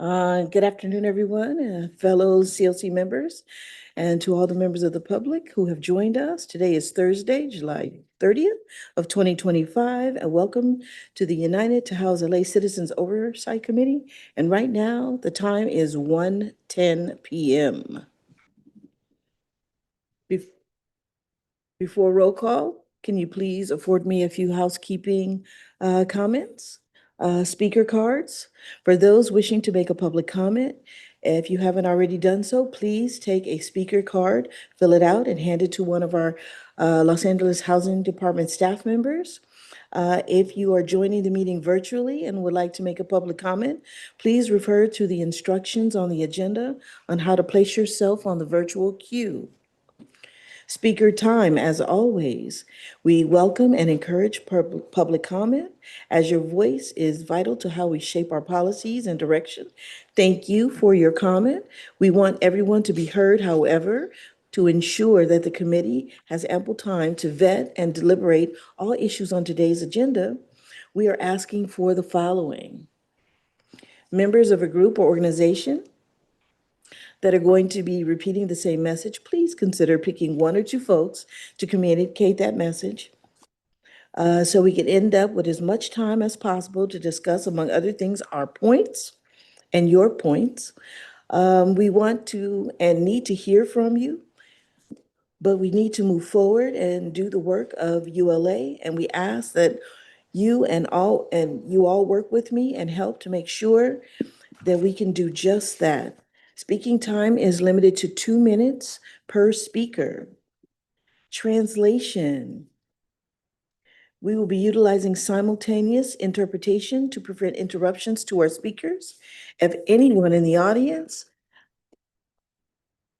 Good afternoon, everyone, fellow COC members, and to all the members of the public who have joined us. Today is Thursday, July 30th of 2025, and welcome to the United to House LA Citizens Oversight Committee. And right now, the time is 1:10 p.m. Before roll call, can you please afford me a few housekeeping comments? Speaker cards. For those wishing to make a public comment, if you haven't already done so, please take a speaker card, fill it out, and hand it to one of our Los Angeles Housing Department staff members. If you are joining the meeting virtually and would like to make a public comment, please refer to the instructions on the agenda on how to place yourself on the virtual queue. Speaker time, as always. We welcome and encourage public comment, as your voice is vital to how we shape our policies and direction. Thank you for your comment. We want everyone to be heard. However, to ensure that the committee has ample time to vet and deliberate all issues on today's agenda, we are asking for the following. Members of a group or organization that are going to be repeating the same message, please consider picking one or two folks to communicate that message so we can end up with as much time as possible to discuss, among other things, our points and your points. We want to and need to hear from you, but we need to move forward and do the work of ULA, and we ask that you all work with me and help to make sure that we can do just that. Speaking time is limited to 2 minutes per speaker. Translation. We will be utilizing simultaneous interpretation to prevent interruptions to our speakers. If anyone in the audience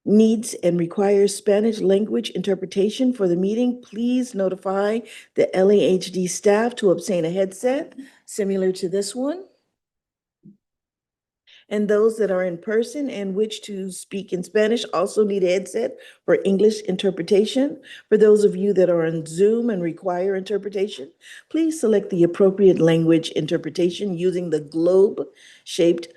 needs and requires Spanish language interpretation for the meeting, please notify the LAHD staff to obtain a headset similar to this one. And those that are in person and wish to speak in Spanish also need a headset for English interpretation. For those of you that are on Zoom and require interpretation, please select the appropriate language interpretation using the globe-shaped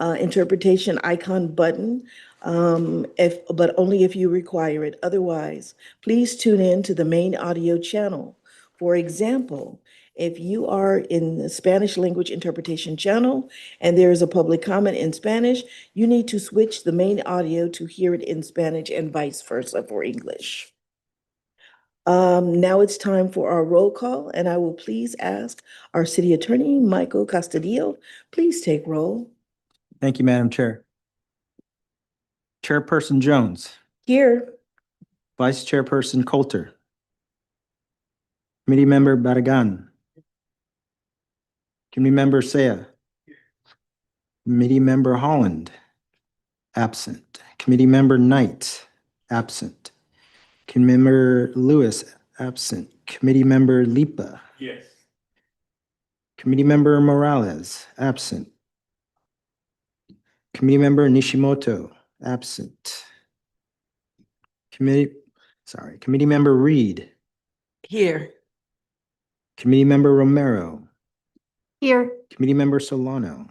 interpretation icon button, but only if you require it. Otherwise, please tune in to the main audio channel. For example, if you are in the Spanish language interpretation channel and there is a public comment in Spanish, you need to switch the main audio to hear it in Spanish and vice versa for English. Now it's time for our roll call, and I will please ask our City Attorney, Michael Castillo, please take roll. Thank you, Madam Chair. Chairperson Jones. Here. Vice Chairperson Coulter. Committee Member Barragan. Committee Member Saya. Committee Member Holland. Absent. Committee Member Knight. Absent. Committee Member Lewis. Absent. Committee Member Lipa. Yes. Committee Member Morales. Absent. Committee Member Nishimoto. Absent. Committee Member Reed. Here. Committee Member Romero. Here. Committee Member Solano.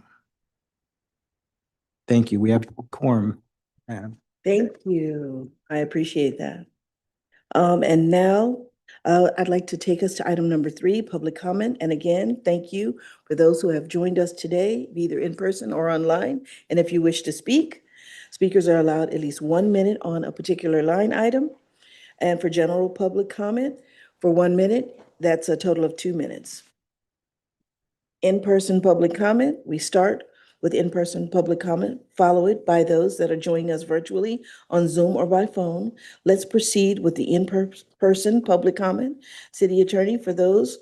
Thank you. We have a quorum, Madam. Thank you. I appreciate that. And now I'd like to take us to item number 3, public comment. And again, thank you for those who have joined us today, either in person or online. And if you wish to speak, speakers are allowed at least 1 minute on a particular line item. And for general public comment, for 1 minute, that's a total of 2 minutes. In-person public comment, we start with in-person public comment, followed by those that are joining us virtually on Zoom or by phone. Let's proceed with the in-person public comment. City Attorney, for those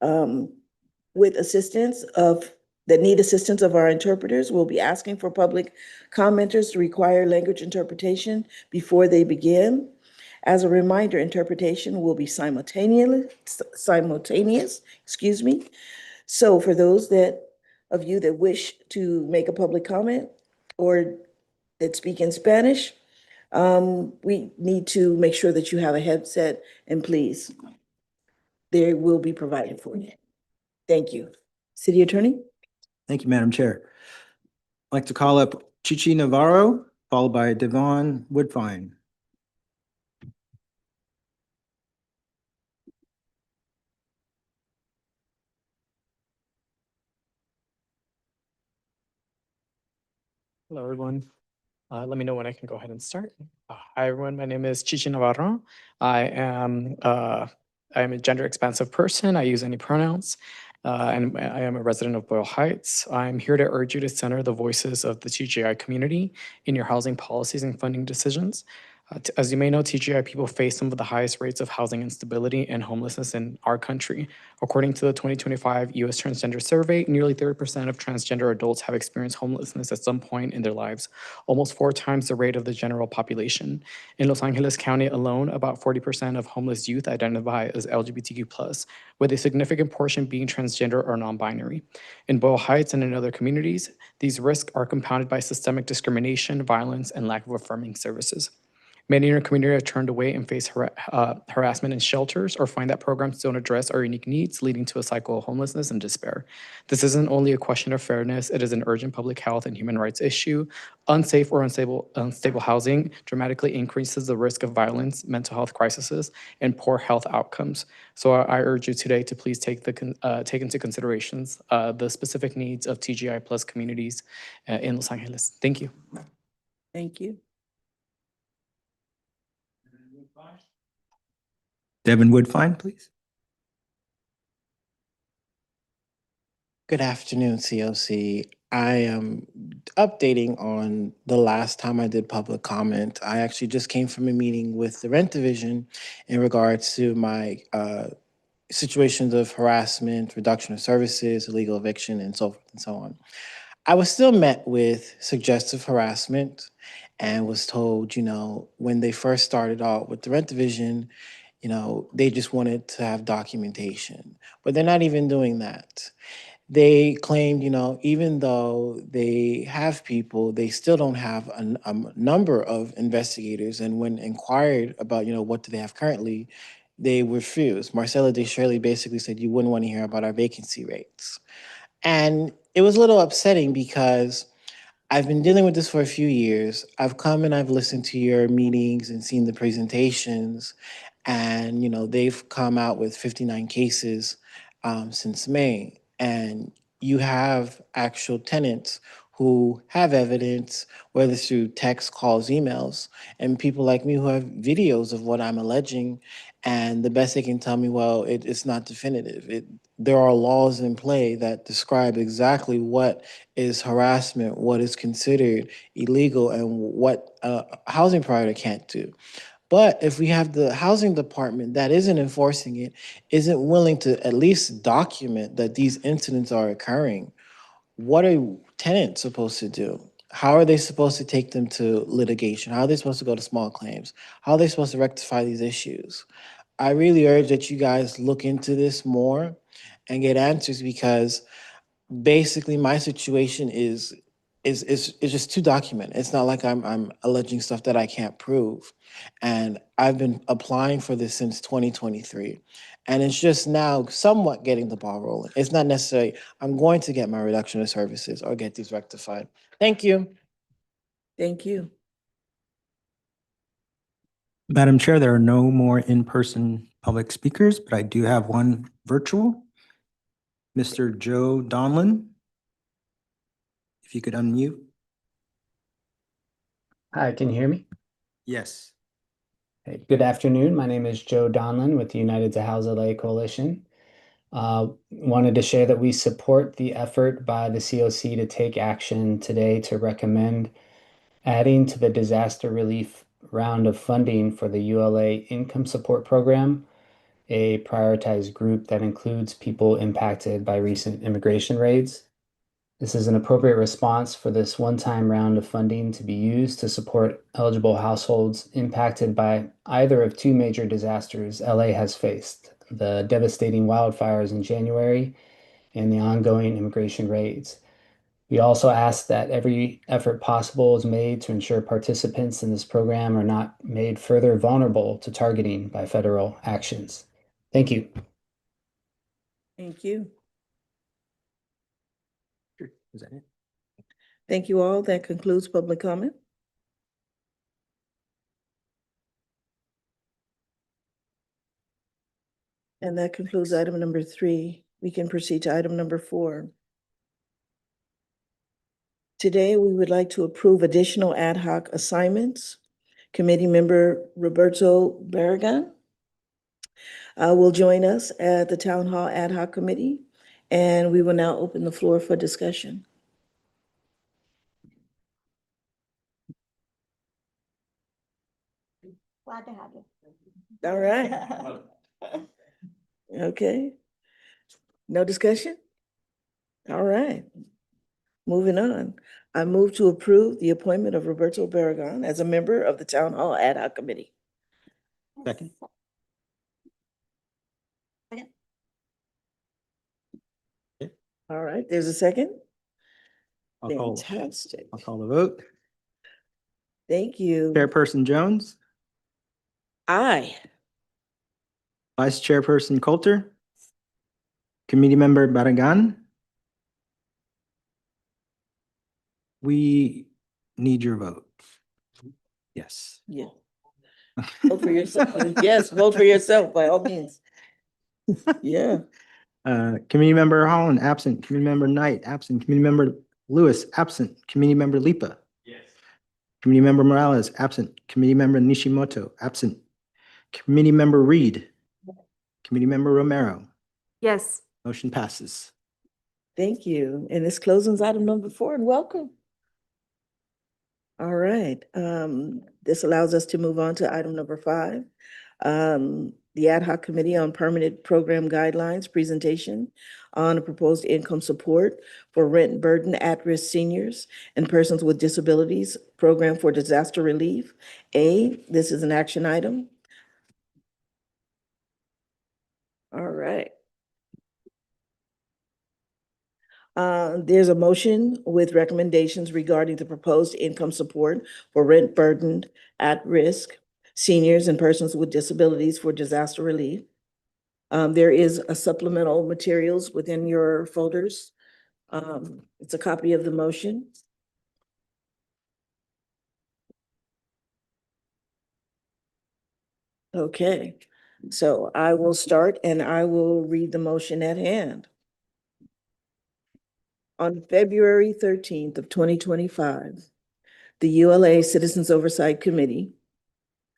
with assistance that need assistance of our interpreters, we'll be asking for public commenters to require language interpretation before they begin. As a reminder, interpretation will be simultaneous, So for those of you that wish to make a public comment or that speak in Spanish, we need to make sure that you have a headset, and please, they will be provided for you. Thank you. City Attorney? Thank you, Madam Chair. I'd like to call up Chichi Navarro, followed by Devon Woodfine. Hello, everyone. Let me know when I can go ahead and start. Hi, everyone. My name is Chichi Navarro. I am a gender expansive person. I use any pronouns, and I am a resident of Boyle Heights. I'm here to urge you to center the voices of the TGI community in your housing policies and funding decisions. As you may know, TGI people face some of the highest rates of housing instability and homelessness in our country. According to the 2025 U.S. Transgender Survey, nearly 30% of transgender adults have experienced homelessness at some point in their lives, almost 4 times the rate of the general population. In Los Angeles County alone, about 40% of homeless youth identify as LGBTQ+, with a significant portion being transgender or non-binary. In Boyle Heights and in other communities, these risks are compounded by systemic discrimination, violence, and lack of affirming services. Many in our community have turned away and face harassment in shelters or find that programs don't address our unique needs, leading to a cycle of homelessness and despair. This isn't only a question of fairness, it is an urgent public health and human rights issue. Unsafe or unstable housing dramatically increases the risk of violence, mental health crises, and poor health outcomes. So I urge you today to please take into considerations the specific needs of TGI plus communities in Los Angeles. Thank you. Thank you. Devon Woodfine, please. Good afternoon, COC. I am updating on the last time I did public comment. I actually just came from a meeting with the rent division in regards to my situations of harassment, reduction of services, illegal eviction, and so forth and so on. I was still met with suggestive harassment and was told, when they first started out with the rent division, they just wanted to have documentation, but they're not even doing that. They claimed, even though they have people, they still don't have a number of investigators. And when inquired about, what do they have currently, they refused. Marcella De Shirley basically said, you wouldn't want to hear about our vacancy rates. And it was a little upsetting because I've been dealing with this for a few years. I've come and I've listened to your meetings and seen the presentations. And, they've come out with 59 cases since May. And you have actual tenants who have evidence, whether through text, calls, emails, and people like me who have videos of what I'm alleging. And the best they can tell me, well, it's not definitive. There are laws in play that describe exactly what is harassment, what is considered illegal, and what a housing provider can't do. But if we have the housing department that isn't enforcing it, isn't willing to at least document that these incidents are occurring, what are tenants supposed to do? How are they supposed to take them to litigation? How are they supposed to go to small claims? How are they supposed to rectify these issues? I really urge that you guys look into this more and get answers, because basically my situation is just too documented. It's not like I'm alleging stuff that I can't prove. And I've been applying for this since 2023. And it's just now somewhat getting the ball rolling. It's not necessarily I'm going to get my reduction of services or get these rectified. Thank you. Thank you. Madam Chair, there are no more in-person public speakers, but I do have one virtual. Mr. Joe Donlin, if you could unmute. Hi, can you hear me? Yes. Hey, good afternoon. My name is Joe Donlin with the United to House LA Coalition. Wanted to share that we support the effort by the COC to take action today to recommend adding to the disaster relief round of funding for the ULA Income Support Program, a prioritized group that includes people impacted by recent immigration raids. This is an appropriate response for this one-time round of funding to be used to support eligible households impacted by either of 2 major disasters LA has faced: the devastating wildfires in January and the ongoing immigration raids. We also ask that every effort possible is made to ensure participants in this program are not made further vulnerable to targeting by federal actions. Thank you. Thank you. Is that it? Thank you all. That concludes public comment. And that concludes item number 3. We can proceed to item number 4. Today, we would like to approve additional ad hoc assignments. Committee member Roberto Barragan will join us at the Town Hall Ad Hoc Committee, and we will now open the floor for discussion. Glad to have you. All right. Okay. No discussion? All right. Moving on. I move to approve the appointment of Roberto Barragan as a member of the Town Hall Ad Hoc Committee. Second. All right, there's a second? I'll call Fantastic. the vote. Thank you. Chairperson Jones, Aye. Vice Chairperson Coulter, Committee Member Barragan. We need your vote. Yes. Yeah. Vote for yourself. Yes, vote for yourself by all means. Yeah. Committee Member Holland, absent. Committee Member Knight, absent. Committee Member Lewis, absent. Committee Member Lipa. Yes. Committee Member Morales, absent. Committee Member Nishimoto, absent. Committee Member Reed. Committee Member Romero. Yes. Motion passes. Thank you. And this closings item number 4, and welcome. All right. This allows us to move on to item number 5. The Ad Hoc Committee on Permanent Program Guidelines presentation on a proposed income support for rent burden at-risk seniors and persons with disabilities program for disaster relief. This is an action item. All right. There's a motion with recommendations regarding the proposed income support for rent burdened at-risk seniors and persons with disabilities for disaster relief. There is a supplemental materials within your folders. It's a copy of the motion. Okay, so I will start and I will read the motion at hand. On February 13th of 2025, the ULA Citizens Oversight Committee,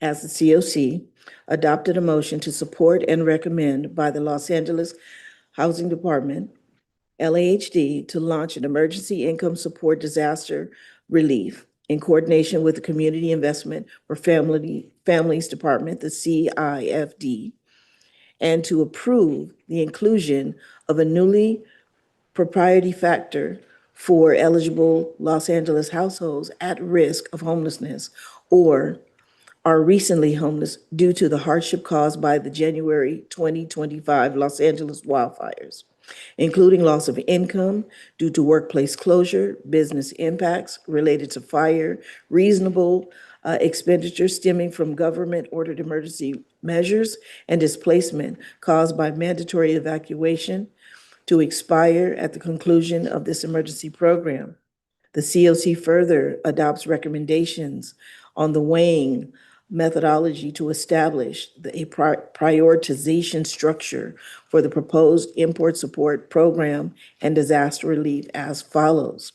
as the COC, adopted a motion to support and recommend by the Los Angeles Housing Department, LAHD, to launch an emergency income support disaster relief in coordination with the Community Investment for Families Department, the CIFD, and to approve the inclusion of a newly propriety factor for eligible Los Angeles households at risk of homelessness or are recently homeless due to the hardship caused by the January 2025 Los Angeles wildfires, including loss of income due to workplace closure, business impacts related to fire, reasonable expenditures stemming from government-ordered emergency measures, and displacement caused by mandatory evacuation to expire at the conclusion of this emergency program. The COC further adopts recommendations on the weighing methodology to establish a prioritization structure for the proposed import support program and disaster relief as follows.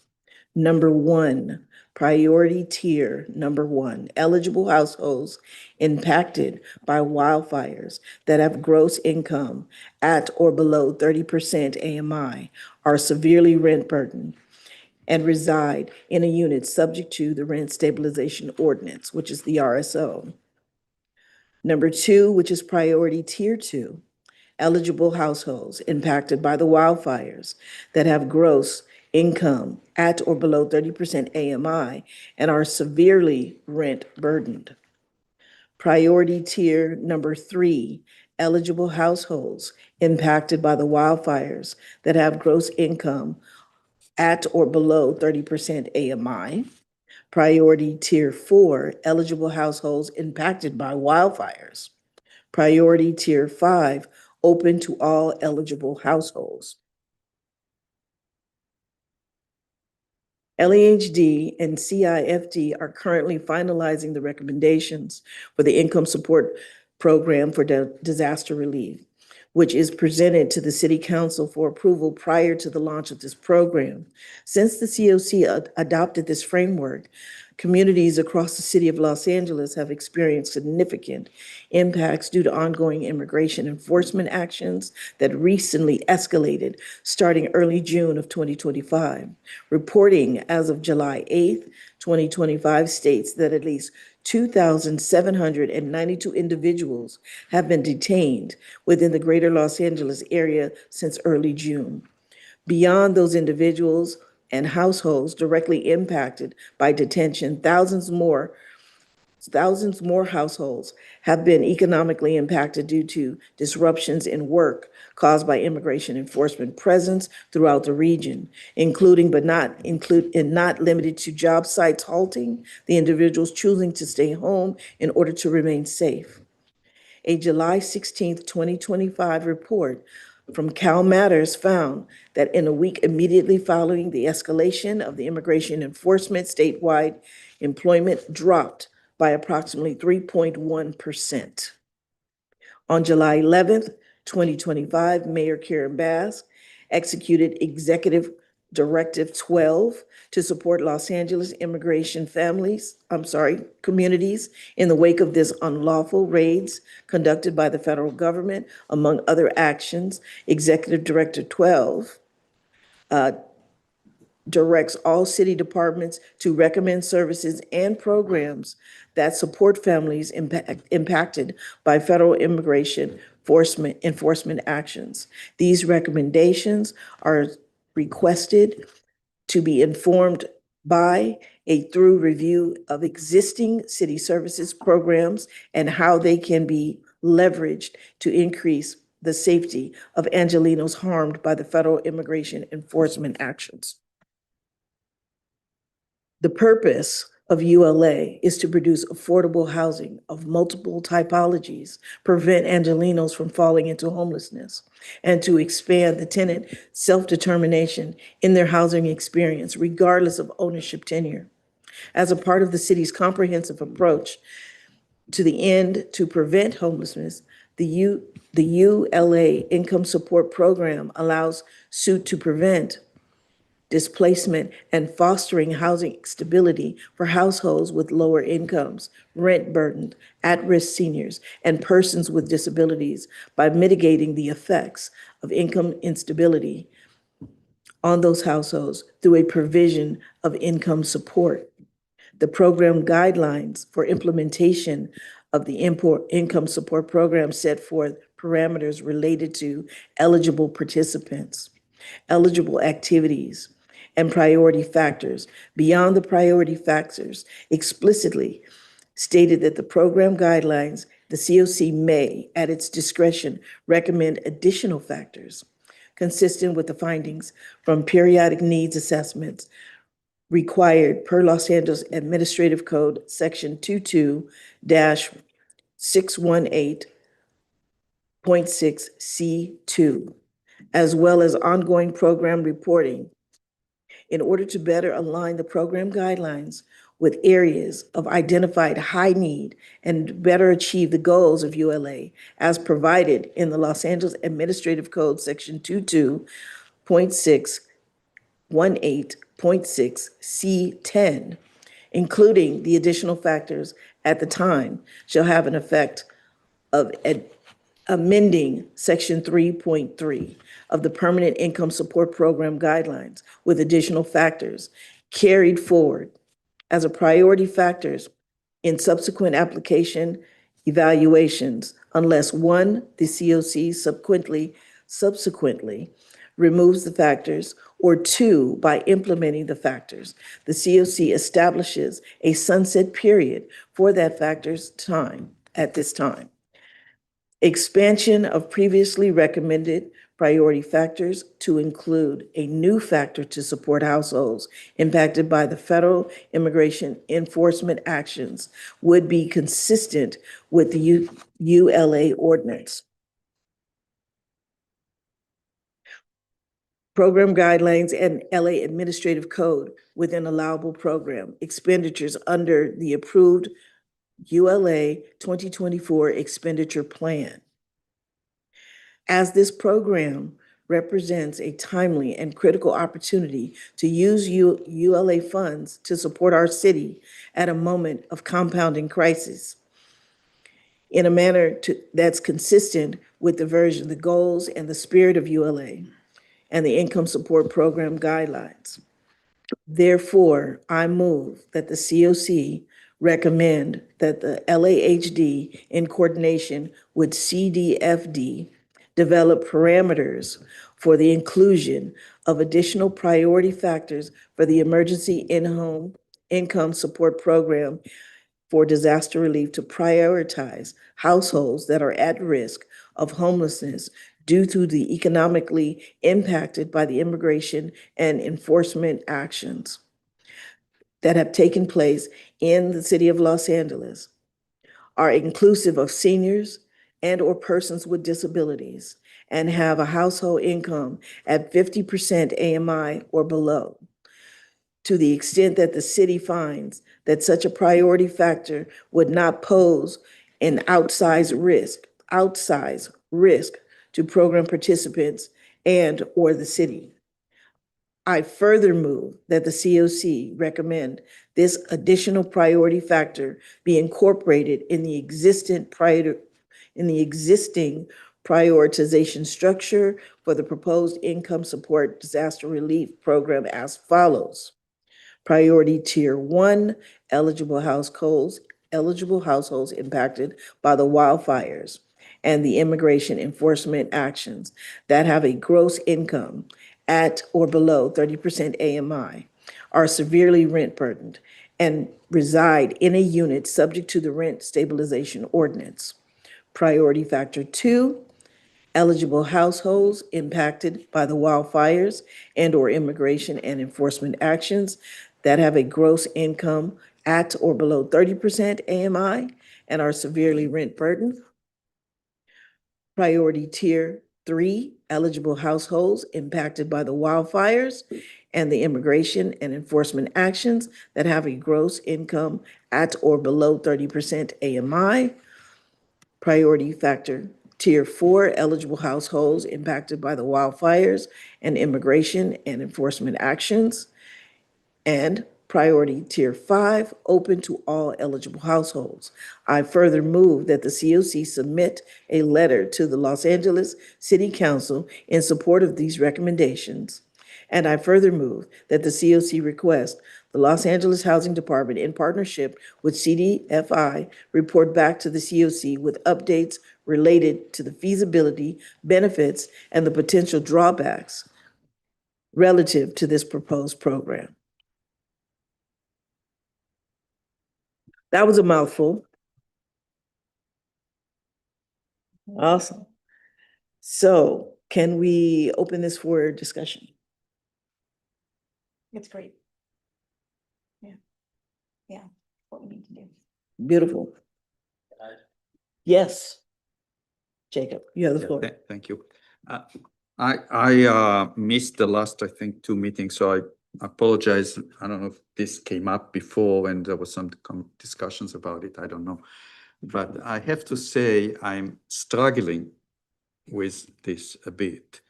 Number 1, priority tier number 1, eligible households impacted by wildfires that have gross income at or below 30% AMI are severely rent burdened and reside in a unit subject to the Rent Stabilization Ordinance, which is the RSO. Number 2, which is priority tier 2, eligible households impacted by the wildfires that have gross income at or below 30% AMI and are severely rent burdened. Priority tier number 3, eligible households impacted by the wildfires that have gross income at or below 30% AMI. Priority tier 4, eligible households impacted by wildfires. Priority tier 5, open to all eligible households. LEHD and CIFD are currently finalizing the recommendations for the Income Support Program for Disaster Relief, which is presented to the City Council for approval prior to the launch of this program. Since the COC adopted this framework, communities across the city of Los Angeles have experienced significant impacts due to ongoing immigration enforcement actions that recently escalated starting early June of 2025. Reporting as of July 8th, 2025 states that at least 2,792 individuals have been detained within the greater Los Angeles area since early June. Beyond those individuals and households directly impacted by detention, thousands more households have been economically impacted due to disruptions in work caused by immigration enforcement presence throughout the region, including but not limited to job sites halting, the individuals choosing to stay home in order to remain safe. A July 16th, 2025 report from Cal Matters found that in a week immediately following the escalation of the immigration enforcement, statewide employment dropped by approximately 3.1%. On July 11th, 2025, Mayor Karen Bass executed Executive Directive 12 to support Los Angeles immigration communities in the wake of this unlawful raids conducted by the federal government. Among other actions, Executive Directive 12 directs all city departments to recommend services and programs that support families impacted by federal immigration enforcement actions. These recommendations are requested to be informed by a thorough review of existing city services programs and how they can be leveraged to increase the safety of Angelenos harmed by the federal immigration enforcement actions. The purpose of ULA is to produce affordable housing of multiple typologies, prevent Angelenos from falling into homelessness, and to expand the tenant self-determination in their housing experience, regardless of ownership tenure. As a part of the city's comprehensive approach to the end to prevent homelessness, the ULA Income Support Program allows suit to prevent displacement, and fostering housing stability for households with lower incomes, rent-burdened, at-risk seniors, and persons with disabilities by mitigating the effects of income instability on those households through a provision of income support. The program guidelines for implementation of the income support program set forth parameters related to eligible participants, eligible activities, and priority factors. Beyond the priority factors, explicitly stated that the program guidelines, the COC may, at its discretion, recommend additional factors consistent with the findings from periodic needs assessments required per Los Angeles Administrative Code, Section 22-618.6C2, as well as ongoing program reporting in order to better align the program guidelines with areas of identified high need and better achieve the goals of ULA as provided in the Los Angeles Administrative Code, Section 22.618.6C10, including the additional factors at the time, shall have an effect of amending Section 3.3 of the Permanent Income Support Program guidelines with additional factors carried forward as a priority factors in subsequent application evaluations, unless one, the COC subsequently removes the factors, or two, by implementing the factors. The COC establishes a sunset period for that factor's time at this time. Expansion of previously recommended priority factors to include a new factor to support households impacted by the federal immigration enforcement actions would be consistent with the ULA ordinance. program guidelines, and LA Administrative Code within allowable program expenditures under the approved ULA 2024 expenditure plan. As this program represents a timely and critical opportunity to use ULA funds to support our city at a moment of compounding crisis in a manner that's consistent with the goals, and the spirit of ULA and the income support program guidelines. Therefore, I move that the COC recommend that the LAHD, in coordination with CDFD, develop parameters for the inclusion of additional priority factors for the Emergency In-Home Income Support Program for disaster relief to prioritize households that are at risk of homelessness due to the economically impacted by the immigration and enforcement actions that have taken place in the city of Los Angeles, are inclusive of seniors and/or persons with disabilities, and have a household income at 50% AMI or below. To the extent that the city finds that such a priority factor would not pose an outsized risk to program participants and/or the city. I further move that the COC recommend this additional priority factor be incorporated in the existing prioritization structure for the proposed income support disaster relief program as follows. Priority Tier 1, eligible households impacted by the wildfires and the immigration enforcement actions that have a gross income at or below 30% AMI, are severely rent burdened, and reside in a unit subject to the rent stabilization ordinance. Priority Factor 2, eligible households impacted by the wildfires and/or immigration and enforcement actions that have a gross income at or below 30% AMI and are severely rent burdened. Priority Tier 3, eligible households impacted by the wildfires and the immigration and enforcement actions that have a gross income at or below 30% AMI. Priority Factor Tier 4, eligible households impacted by the wildfires and immigration and enforcement actions. And Priority Tier 5, open to all eligible households. I further move that the COC submit a letter to the Los Angeles City Council in support of these recommendations. And I further move that the COC request the Los Angeles Housing Department, in partnership with CDFI, report back to the COC with updates related to the feasibility, benefits, and the potential drawbacks relative to this proposed program. That was a mouthful. Awesome. So can we open this for discussion? It's great. Yeah, what we need to do. Beautiful. Yes. Jacob, you have the Yeah, floor. Thank you. I missed the last, I think, 2 meetings, so I apologize. I don't know if this came up before and there was some discussions about it. I don't know. But I have to say I'm struggling with this a bit,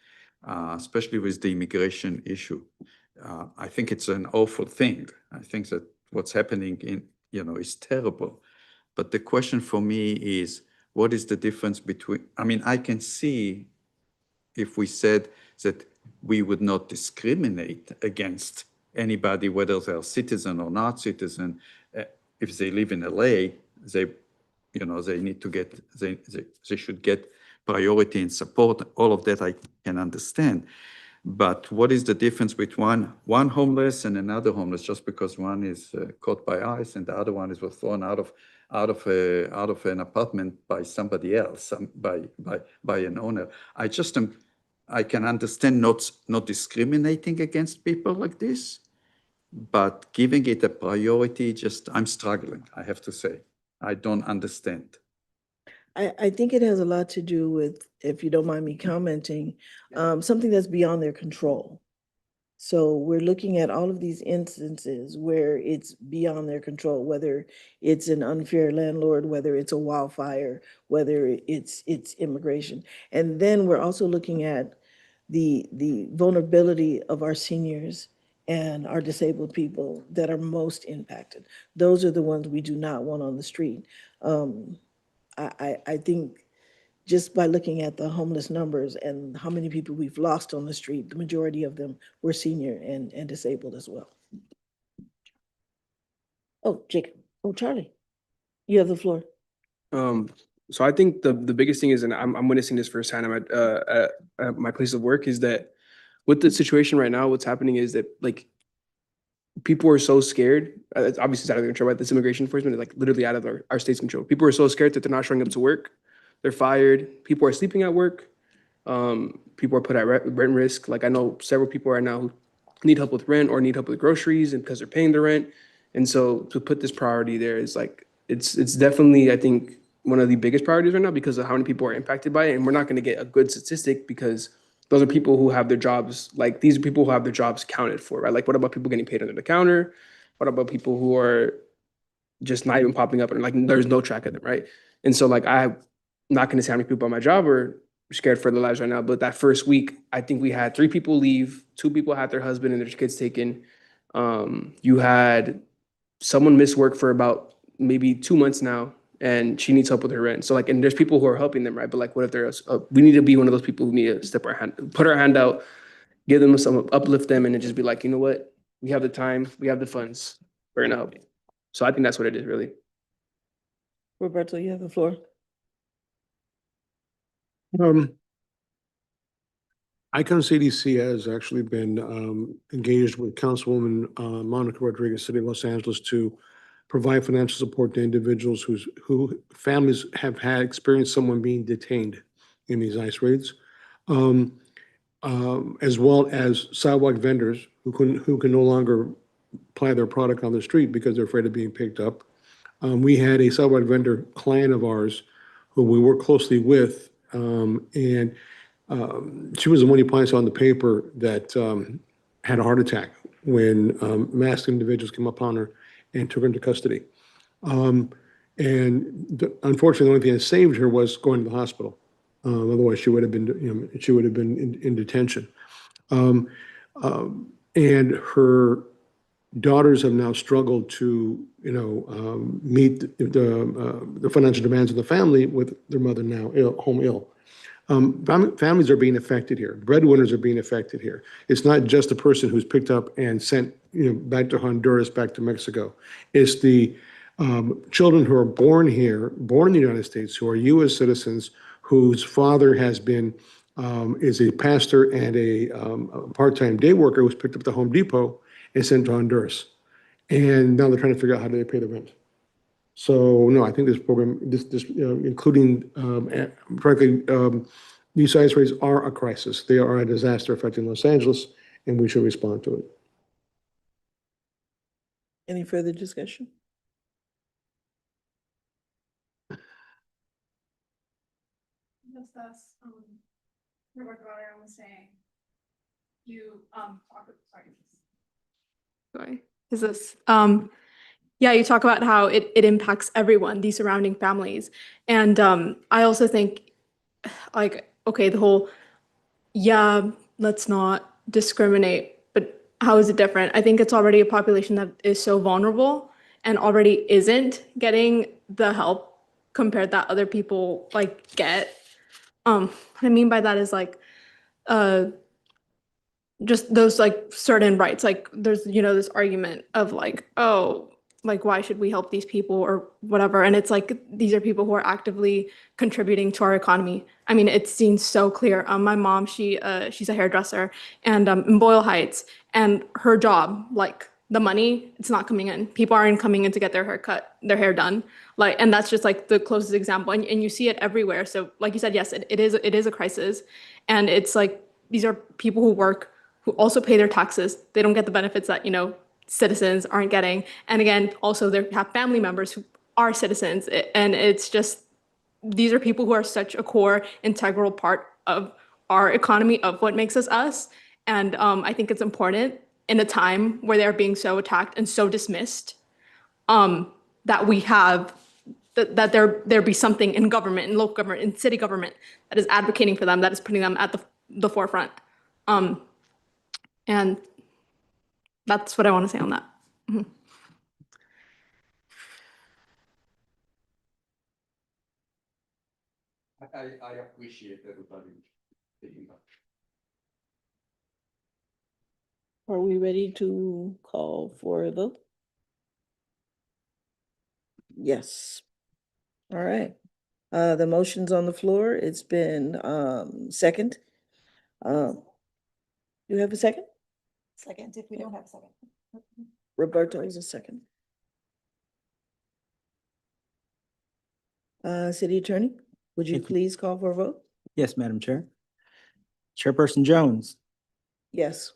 especially with the immigration issue. I think it's an awful thing. I think that what's happening is terrible. But the question for me is, what is the difference between, I can see if we said that we would not discriminate against anybody, whether they're citizen or not citizen. If they live in LA, they need to get, they should get priority and support. All of that I can understand. But what is the difference between one homeless and another homeless? Just because one is caught by ICE and the other one was thrown out of an apartment by somebody else, by an owner. I can understand not discriminating against people like this, but giving it a priority, I'm struggling, I have to say. I don't understand. I think it has a lot to do with if you don't mind me commenting, something that's beyond their control. So we're looking at all of these instances where it's beyond their control, whether it's an unfair landlord, whether it's a wildfire, whether it's immigration. And then we're also looking at the vulnerability of our seniors and our disabled people that are most impacted. Those are the ones we do not want on the street. I think just by looking at the homeless numbers and how many people we've lost on the street, the majority of them were senior and disabled as well. Oh, Jacob. Oh, Charlie, you have the floor. So I think the biggest thing is, and I'm witnessing this firsthand at my place of work, is that with the situation right now, what's happening is that like people are so scared. It's obviously out of their control, right? This immigration enforcement is like literally out of our state's control. People are so scared that they're not showing up to work. They're fired. People are sleeping at work. People are put at rent risk. Like I know several people right now who need help with rent or need help with groceries, and because they're paying the rent. And so to put this priority there is like it's definitely, I think, one of the biggest priorities right now because of how many people are impacted by it. And we're not going to get a good statistic because those are people who have their jobs, like these are people who have their jobs counted for, right? Like what about people getting paid under the counter? What about people who are just not even popping up and like there's no track of them, right? And so like I'm not going to say how many people on my job are scared for their lives right now, but that first week, I think we had 3 people leave, 2 people had their husband and their kids taken. You had someone miss work for about maybe 2 months now, and she needs help with her rent. So like, and there's people who are helping them, right? But like, what if there's, we need to be one of those people who need to step our hand, put our hand out, give them some, uplift them, and then just be like, you know what? We have the time, we have the funds, we're gonna help you. So I think that's what it is, really. Roberto, you have the floor. Icon CDC has actually been engaged with Councilwoman Monica Rodriguez, City of Los Angeles, to provide financial support to individuals who families have had experienced someone being detained in these ICE raids, as well as sidewalk vendors who can no longer apply their product on the street because they're afraid of being picked up. We had a sidewalk vendor client of ours who we work closely with, and she was the one you probably saw in the paper that had a heart attack when masked individuals came upon her and took her into custody. Unfortunately, the only thing that saved her was going to the hospital. Otherwise, she would have been, she would have been in detention. And her daughters have now struggled to, meet the financial demands of the family with their mother now home ill. Families are being affected here. Breadwinners are being affected here. It's not just the person who's picked up and sent, back to Honduras, back to Mexico. It's the children who are born here, born in the United States, who are U.S. citizens, whose father has been is a pastor and a part-time day worker who was picked up at the Home Depot and sent to Honduras, and now they're trying to figure out how do they pay the rent. So no, I think this program, including, frankly, these ICE raids are a crisis. They are a disaster affecting Los Angeles, and we should respond to it. Any further discussion? Just us, Rebecca Valerian was saying, you, sorry, is this, yeah, you talk about how it impacts everyone, these surrounding families. And I also think, like, okay, the whole, yeah, let's not discriminate, but how is it different? I think it's already a population that is so vulnerable and already isn't getting the help compared that other people like get. What I mean by that is like, just those like certain rights, like there's, this argument of like, oh, like why should we help these people or whatever? And it's like, these are people who are actively contributing to our economy. I mean, it seems so clear. My mom, she's a hairdresser and in Boyle Heights, and her job, like the money, it's not coming in. People aren't coming in to get their hair cut, their hair done. Like, and that's just like the closest example. And you see it everywhere. So like you said, yes, it is a crisis. And it's like, these are people who work, who also pay their taxes. They don't get the benefits that, citizens aren't getting. And again, also they have family members who are citizens. And it's just, these are people who are such a core, integral part of our economy, of what makes us us. And I think it's important in a time where they're being so attacked and so dismissed, that we have that there be something in government, in local government, in city government that is advocating for them, that is putting them at the forefront. And that's what I want to say on that. I appreciate everybody taking up. Are we ready to call for a vote? Yes. All right. The motion's on the floor. It's been second. You have a second? Second, if we don't have a second. Roberto is a second. City Attorney, would you Thank you. please call for a vote? Yes, Madam Chair. Chairperson Jones, Yes.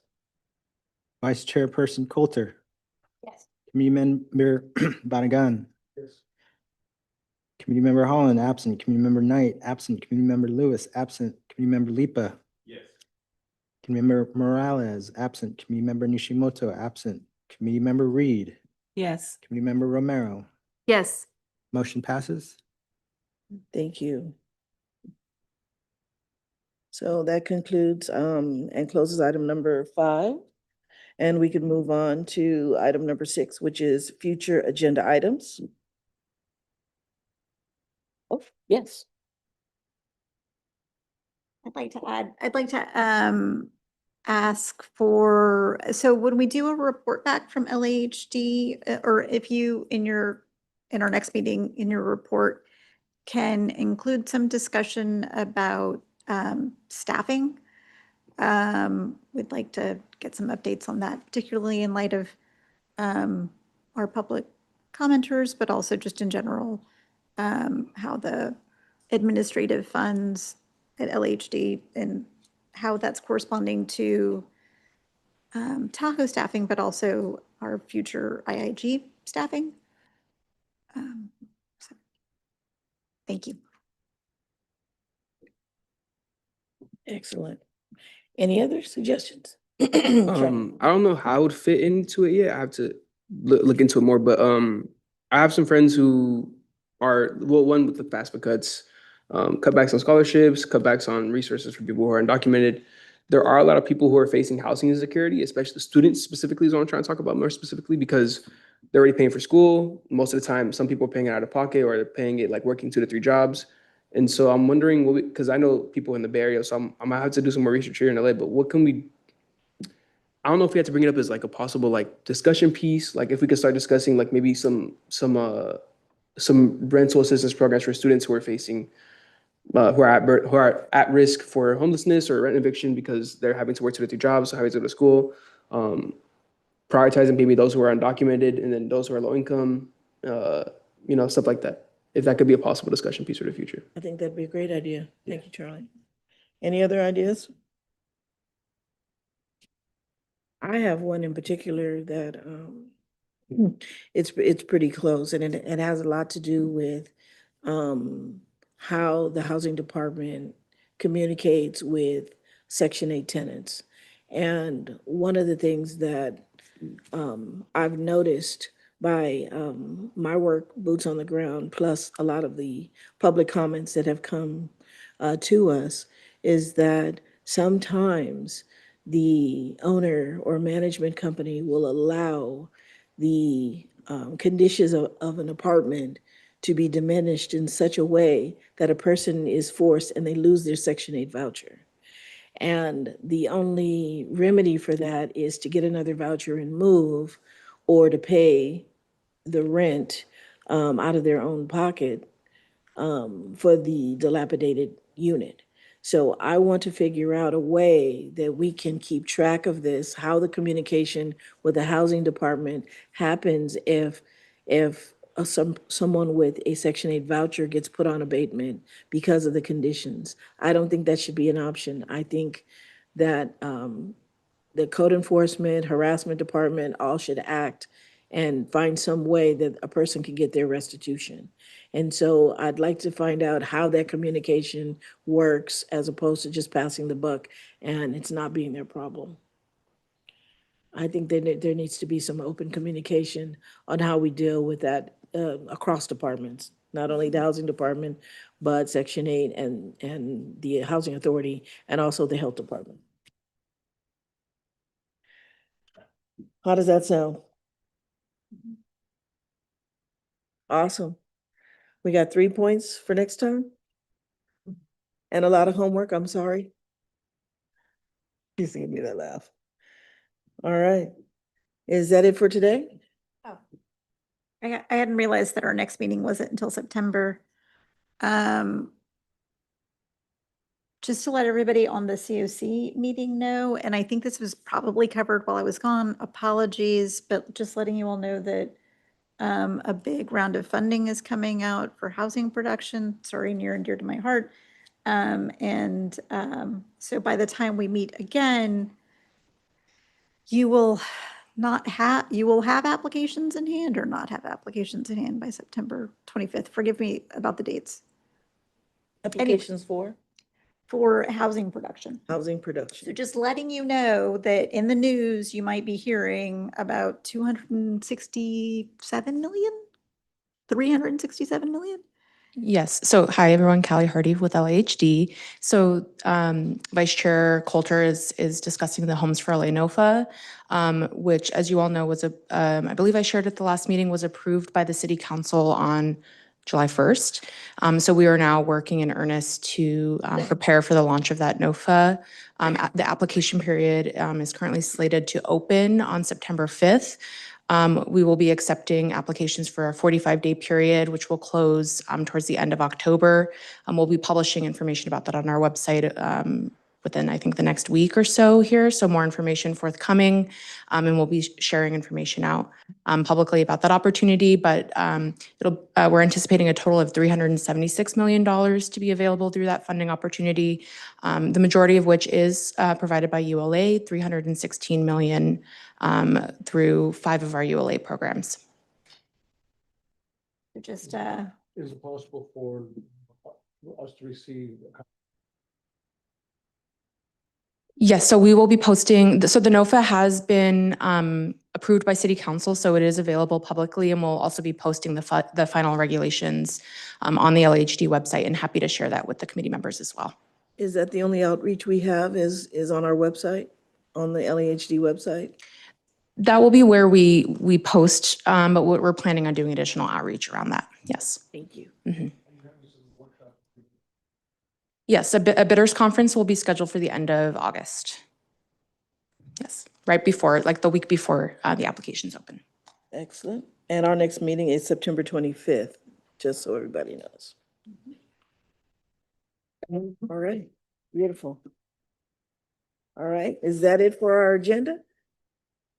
Vice Chairperson Coulter, Yes. Committee Member Banagan. Yes. Committee Member Holland, absent. Committee Member Knight, absent. Committee Member Lewis, absent. Committee Member Lipa. Yes. Committee Member Morales, absent. Committee Member Nishimoto, absent. Committee Member Reed. Yes. Committee Member Romero. Yes. Motion passes. Thank you. So that concludes and closes item number 5. And we can move on to item number 6, which is future agenda items. Oh, yes. I'd like to ask for, so when we do a report back from LAHD, or if you in our next meeting, in your report, can include some discussion about staffing. We'd like to get some updates on that, particularly in light of our public commenters, but also just in general, how the administrative funds at LHD and how that's corresponding to Tahoe staffing, but also our future IIG staffing. So, thank you. Excellent. Any other suggestions? I don't know how it would fit into it yet. I have to look into it more, but I have some friends who are, well, one with the FAFSA cuts, cutbacks on scholarships, cutbacks on resources for people who are undocumented. There are a lot of people who are facing housing insecurity, especially students specifically is what I'm trying to talk about more specifically, because they're already paying for school. Most of the time, some people are paying it out of pocket, or they're paying it like working 2 to 3 jobs. And so I'm wondering, because I know people in the Bay Area, so I might have to do some more research here in LA, but what can we, I don't know if we had to bring it up as like a possible like discussion piece, like if we could start discussing like maybe some rental assistance programs for students who are facing, who are at risk for homelessness or rent eviction because they're having to work 2 to 3 jobs, having to go to school, prioritizing maybe those who are undocumented and then those who are low income, stuff like that. If that could be a possible discussion piece for the future. I think that'd be a great idea. Thank you, Charlie. Any other ideas? I have one in particular that it's pretty close, and it has a lot to do with how the housing department communicates with Section 8 tenants. And one of the things that I've noticed by my work, boots on the ground, plus a lot of the public comments that have come to us, is that sometimes the owner or management company will allow the conditions of an apartment to be diminished in such a way that a person is forced and they lose their Section 8 voucher. And the only remedy for that is to get another voucher and move, or to pay the rent out of their own pocket for the dilapidated unit. So I want to figure out a way that we can keep track of this, how the communication with the housing department happens if someone with a Section 8 voucher gets put on abatement because of the conditions. I don't think that should be an option. I think that the code enforcement, harassment department, all should act and find some way that a person can get their restitution. And so I'd like to find out how that communication works as opposed to just passing the buck and it's not being their problem. I think there needs to be some open communication on how we deal with that across departments, not only the housing department, but Section 8 and the Housing Authority and also the Health Department. How does that sound? Awesome. We got 3 points for next time? And a lot of homework, I'm sorry. Please give me that laugh. All right. Is that it for today? Oh. I hadn't realized that our next meeting wasn't until September. Just to let everybody on the COC meeting know, and I think this was probably covered while I was gone, apologies, but just letting you all know that a big round of funding is coming out for housing production, sorry, near and dear to my heart. So by the time we meet again, you will have applications in hand or not have applications in hand by September 25th. Forgive me about the dates. Applications for Housing production. housing So production. just letting you know that in the news, you might be hearing about 267 million, 367 million. Yes. So, hi everyone. Callie Hardy with LAHD. So, Vice Chair Coulter is discussing the Homes for LA NOFA, which, as you all know, was I believe I shared at the last meeting, was approved by the City Council on July 1st. So we are now working in earnest to prepare for the launch of that NOFA. The application period is currently slated to open on September 5th. We will be accepting applications for a 45-day period, which will close towards the end of October. We'll be publishing information about that on our website within, I think, the next week or so here. So more information forthcoming, and we'll be sharing information out publicly about that opportunity. But we're anticipating a total of $376 million to be available through that funding opportunity, the majority of which is provided by ULA, $316 million through 5 of our ULA programs. Just Is it possible for us to receive? Yes, so we will be posting, so the NOFA has been approved by City Council, so it is available publicly, and we'll also be posting the final regulations on the LAHD website, and happy to share that with the committee members as well. Is that the only outreach we have is on our website, on the LAHD website? That will be where we post, but we're planning on doing additional outreach around that, yes. Thank you. Mm-hmm. Yes, a bidders conference will be scheduled for the end of August. Yes, right before, like the week before the applications open. Excellent. And our next meeting is September 25th, just so everybody knows. All right, beautiful. All right, is that it for our agenda?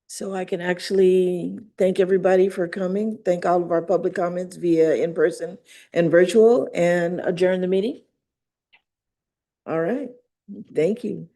So I can actually thank everybody for coming, thank all of our public comments via in-person and virtual, and adjourn the meeting. All right, thank you.